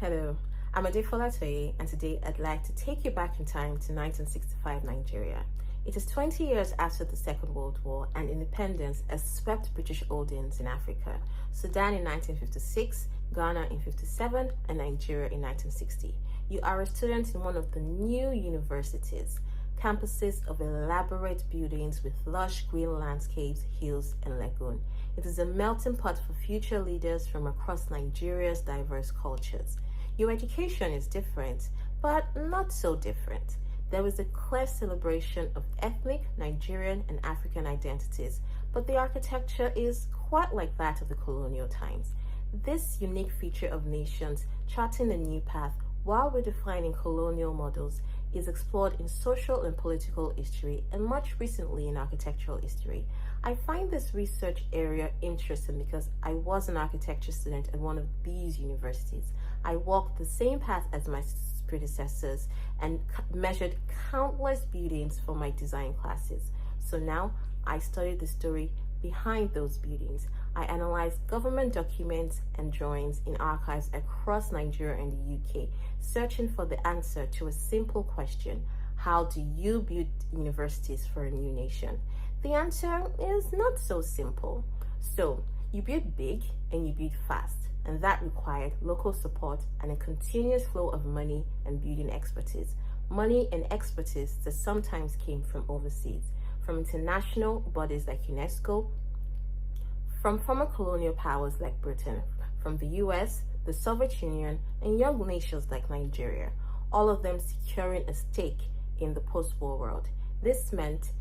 Hello, I'm Adefola Toye, and today I'd like to take you back in time to 1965 Nigeria. It is 20 years after the Second World War and independence has swept British holdings in Africa, Sudan in 1956, Ghana in 57, and Nigeria in 1960. You are a student in one of the new universities, campuses of elaborate buildings with lush green landscapes, hills, and lagoon. It is a melting pot for future leaders from across Nigeria's diverse cultures. Your education is different, but not so different. There is a clear celebration of ethnic, Nigerian, and African identities, but the architecture is quite like that of the colonial times. This unique feature of nations charting a new path while redefining colonial models is explored in social and political history and much recently in architectural history. I find this research area interesting because I was an architecture student at one of these universities. I walked the same path as my predecessors and measured countless buildings for my design classes. So now I study the story behind those buildings. I analyze government documents and drawings in archives across Nigeria and the UK, searching for the answer to a simple question: how do you build universities for a new nation? The answer is not so simple. So, you build big and you build fast, and that required local support and a continuous flow of money and building expertise. Money and expertise that sometimes came from overseas, from international bodies like UNESCO, from former colonial powers like Britain, from the US, the Soviet Union, and young nations like Nigeria, all of them securing a stake in the post-war world. This meant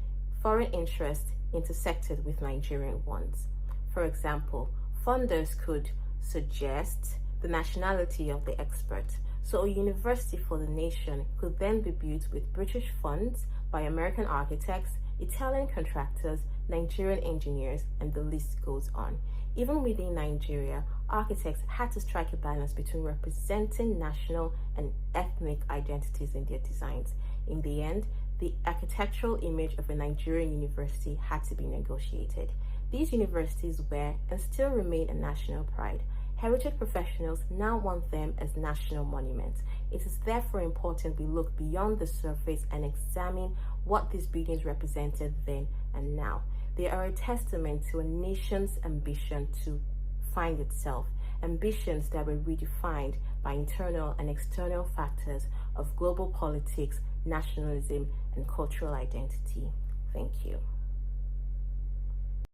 foreign interests intersected with Nigerian ones. For example, funders could suggest the nationality of the expert, so a university for the nation could then be built with British funds by American architects, Italian contractors, Nigerian engineers, and the list goes on. Even within Nigeria, architects had to strike a balance between representing national and ethnic identities in their designs. In the end, the architectural image of a Nigerian university had to be negotiated. These universities were and still remain a national pride. Heritage professionals now want them as national monuments. It is therefore important we look beyond the surface and examine what these buildings represented then and now. They are a testament to a nation's ambition to find itself, ambitions that were redefined by internal and external factors of global politics, nationalism, and cultural identity. Thank you.